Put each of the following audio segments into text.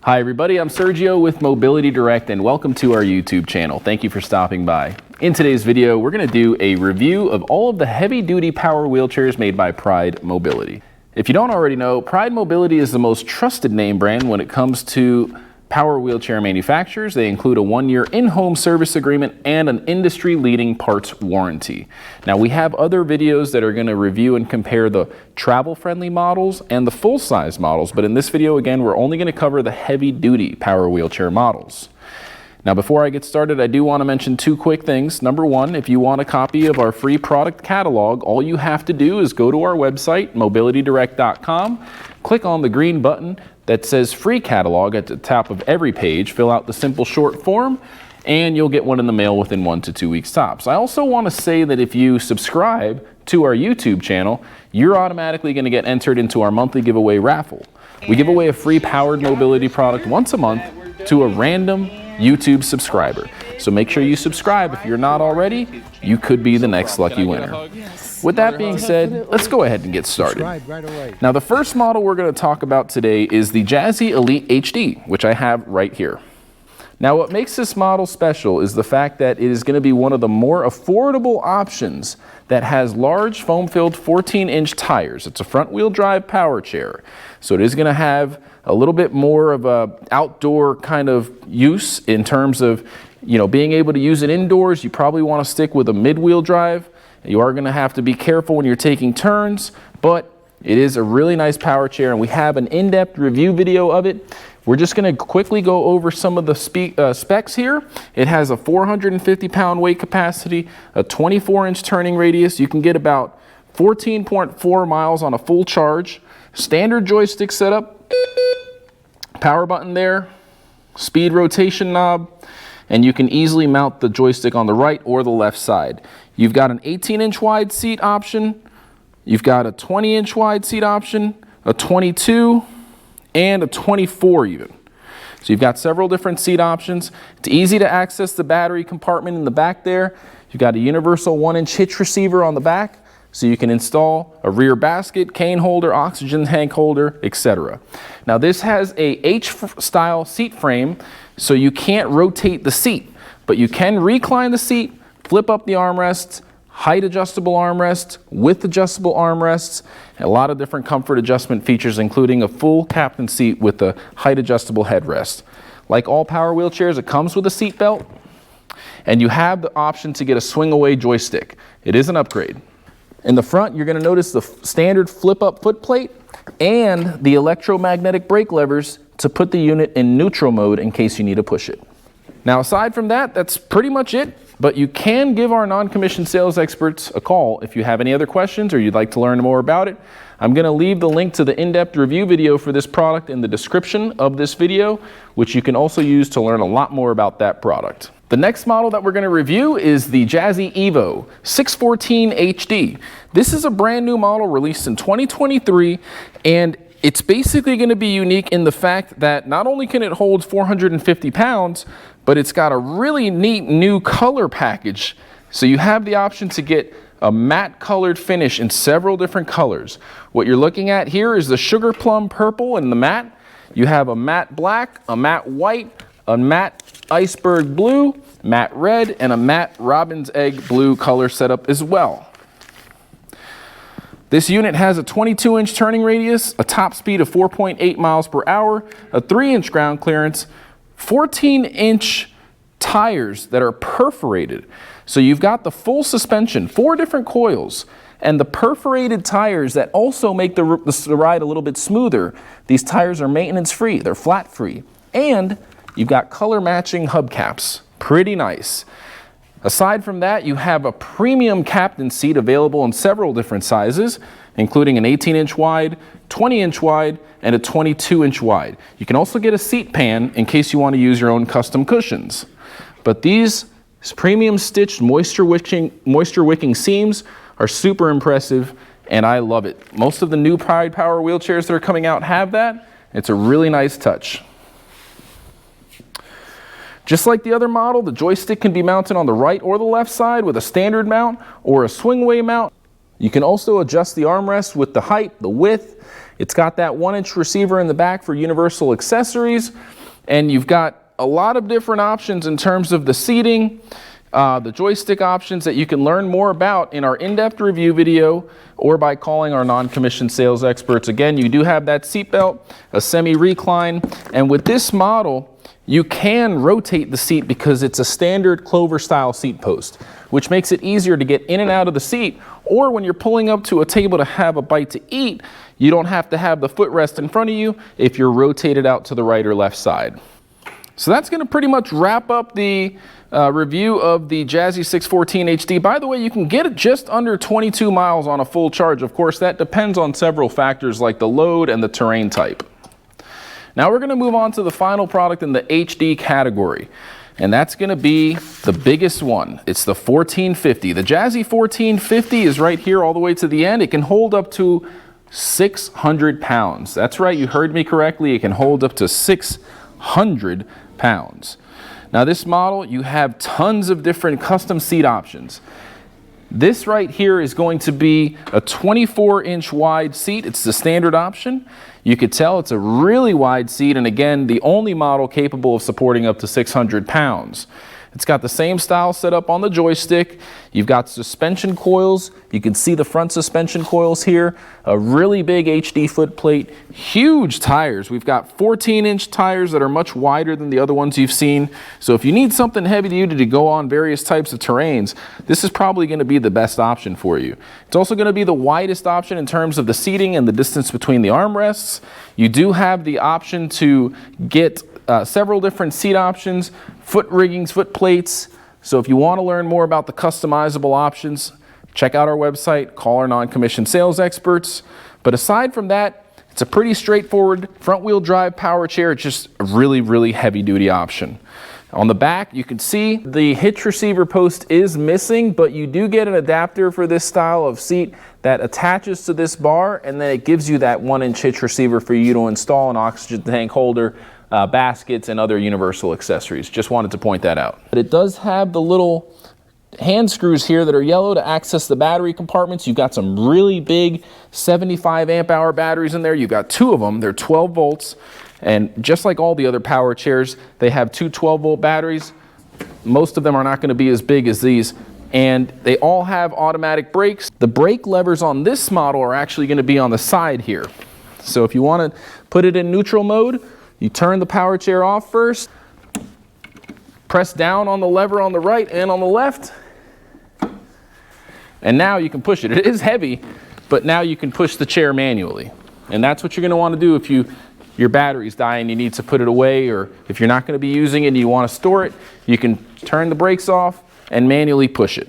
Hi everybody, I'm Sergio with Mobility Direct and welcome to our YouTube channel. Thank you for stopping by. In today's video, we're going to do a review of all of the heavy-duty power wheelchairs made by Pride Mobility. If you don't already know, Pride Mobility is the most trusted name brand when it comes to power wheelchair manufacturers. They include a 1-year in-home service agreement and an industry-leading parts warranty. Now we have other videos that are going to review and compare the travel-friendly models and the full-size models, but in this video again we're only going to cover the heavy-duty power wheelchair models. Now before I get started, I do want to mention two quick things. Number one, if you want a copy of our free product catalog, all you have to do is go to our website, mobilitydirect.com, click on the green button that says free catalog at the top of every page, fill out the simple short form, and you'll get one in the mail within 1 to 2 weeks tops. I also want to say that if you subscribe to our YouTube channel, you're automatically going to get entered into our monthly giveaway raffle. We give away a free powered mobility product once a month to a random YouTube subscriber. So make sure you subscribe. If you're not already, you could be the next lucky winner. With that being said, let's go ahead and get started. Now the first model we're going to talk about today is the Jazzy ELite HD, which I have right here. Now what makes this model special is the fact that it is going to be one of the more affordable options that has large foam-filled 14-inch tires. It's a front-wheel drive power chair, so it is going to have a little bit more of a outdoor kind of use in terms of, you know, being able to use it indoors. You probably want to stick with a mid-wheel drive. You are going to have to be careful when you're taking turns, but it is a really nice power chair, and we have an in-depth review video of it. We're just going to quickly go over some of the specs here. It has a 450-pound weight capacity, a 24-inch turning radius. You can get about 14.4 miles on a full charge. Standard joystick setup, power button there, speed rotation knob, and you can easily mount the joystick on the right or the left side. You've got an 18-inch wide seat option, you've got a 20-inch wide seat option, a 22, and a 24 even. So you've got several different seat options. It's easy to access the battery compartment in the back there. You've got a universal 1-inch hitch receiver on the back, so you can install a rear basket, cane holder, oxygen tank holder, etc. Now this has a H-style seat frame, so you can't rotate the seat, but you can recline the seat, flip up the armrests, height adjustable armrests, width adjustable armrests, and a lot of different comfort adjustment features, including a full captain seat with a height adjustable headrest. Like all power wheelchairs, it comes with a seat belt, and you have the option to get a swing away joystick. It is an upgrade. In the front, you're going to notice the standard flip-up footplate and the electromagnetic brake levers to put the unit in neutral mode in case you need to push it. Now, aside from that, that's pretty much it, but you can give our non-commissioned sales experts a call if you have any other questions or you'd like to learn more about it. I'm going to leave the link to the in-depth review video for this product in the description of this video, which you can also use to learn a lot more about that product. The next model that we're going to review is the Jazzy EVO 614 HD. This is a brand new model released in 2023, and it's basically going to be unique in the fact that not only can it hold 450 pounds, but it's got a really neat new color package. So you have the option to get a matte colored finish in several different colors. What you're looking at here is the sugar plum purple in the matte. You have a matte black, a matte white, a matte iceberg blue, matte red, and a matte robin's egg blue color setup as well. This unit has a 22-inch turning radius, a top speed of 4.8 miles per hour, a 3-inch ground clearance, 14-inch tires that are perforated. So you've got the full suspension, 4 different coils, and the perforated tires that also make the ride a little bit smoother. These tires are maintenance-free, they're flat-free, and you've got color matching hubcaps. Pretty nice. Aside from that, you have a premium captain seat available in several different sizes, including an 18-inch wide, 20-inch wide, and a 22-inch wide. You can also get a seat pan in case you want to use your own custom cushions. But these premium stitched moisture wicking seams are super impressive, and I love it. Most of the new Pride Power wheelchairs that are coming out have that. It's a really nice touch. Just like the other model, the joystick can be mounted on the right or the left side with a standard mount or a swingway mount. You can also adjust the armrest with the height, the width, It's got that 1-inch receiver in the back for universal accessories, and you've got a lot of different options in terms of the seating, the joystick options that you can learn more about in our in-depth review video or by calling our non-commissioned sales experts. Again, you do have that seat belt, a semi-recline, and with this model, you can rotate the seat because it's a standard Clover style seat post, which makes it easier to get in and out of the seat, or when you're pulling up to a table to have a bite to eat, you don't have to have the footrest in front of you if you're rotated out to the right or left side. So that's going to pretty much wrap up the review of the Jazzy 614 HD. By the way, you can get it just under 22 miles on a full charge. Of course, that depends on several factors like the load and the terrain type. Now we're going to move on to the final product in the HD category, and that's going to be the biggest one. It's the 1450. The Jazzy 1450 is right here all the way to the end. It can hold up to 600 pounds. That's right, you heard me correctly. It can hold up to 600 pounds. Now this model, you have tons of different custom seat options. This right here is going to be a 24-inch wide seat. It's the standard option. You could tell it's a really wide seat, and again, the only model capable of supporting up to 600 pounds. It's got the same style setup on the joystick. You've got suspension coils. You can see the front suspension coils here. A really big HD foot plate. Huge tires. We've got 14-inch tires that are much wider than the other ones you've seen. So if you need something heavy duty to go on various types of terrains, this is probably going to be the best option for you. It's also going to be the widest option in terms of the seating and the distance between the armrests. You do have the option to get several different seat options, foot riggings, foot plates. So if you want to learn more about the customizable options, check out our website, call our non-commissioned sales experts. But aside from that, it's a pretty straightforward front-wheel drive power chair. It's just a really, really heavy-duty option. On the back, you can see the hitch receiver post is missing, but you do get an adapter for this style of seat that attaches to this bar, and then it gives you that 1-inch hitch receiver for you to install an oxygen tank holder, baskets, and other universal accessories. Just wanted to point that out. But it does have the little hand screws here that are yellow to access the battery compartments. You've got some really big 75 amp hour batteries in there. You've got two of them. They're 12 volts. And just like all the other power chairs, they have two 12-volt batteries. Most of them are not going to be as big as these. And they all have automatic brakes. The brake levers on this model are actually going to be on the side here. So if you want to put it in neutral mode, you turn the power chair off first, press down on the lever on the right and on the left, and now you can push it. It is heavy, but now you can push the chair manually. And that's what you're going to want to do if your battery's dying, you need to put it away, or if you're not going to be using it and you want to store it, you can turn the brakes off and manually push it.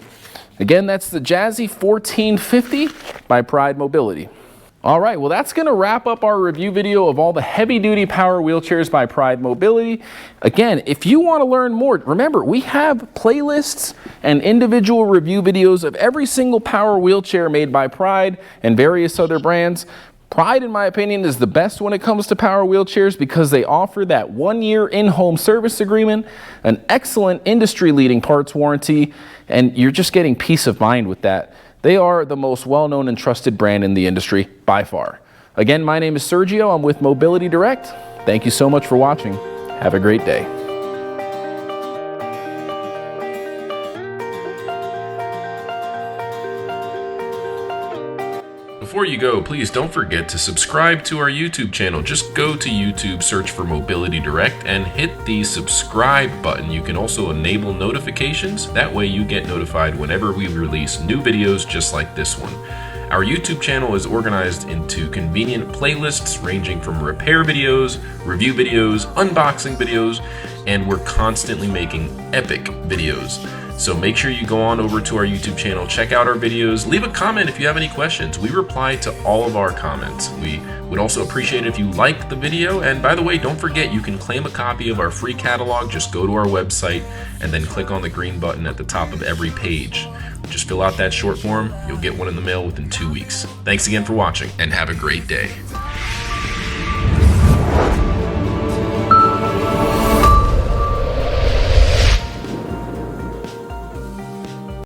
Again, that's the Jazzy 1450 by Pride Mobility. All right, well, that's going to wrap up our review video of all the heavy-duty power wheelchairs by Pride Mobility. Again, if you want to learn more, remember, we have playlists and individual review videos of every single power wheelchair made by Pride and various other brands. Pride, in my opinion, is the best when it comes to power wheelchairs because they offer that 1-year in-home service agreement, an excellent industry-leading parts warranty, and you're just getting peace of mind with that. They are the most well-known and trusted brand in the industry by far. Again, my name is Sergio. I'm with Mobility Direct. Thank you so much for watching. Have a great day. Before you go, please don't forget to subscribe to our YouTube channel. Just go to YouTube, search for Mobility Direct, and hit the subscribe button. You can also enable notifications. That way you get notified whenever we release new videos just like this one. Our YouTube channel is organized into convenient playlists ranging from repair videos, review videos, unboxing videos, and we're constantly making epic videos. So make sure you go on over to our YouTube channel, check out our videos, leave a comment if you have any questions. We reply to all of our comments. We would also appreciate it if you liked the video. And by the way, don't forget you can claim a copy of our free catalog. Just go to our website and then click on the green button at the top of every page. Just fill out that short form. You'll get one in the mail within 2 weeks. Thanks again for watching and have a great day.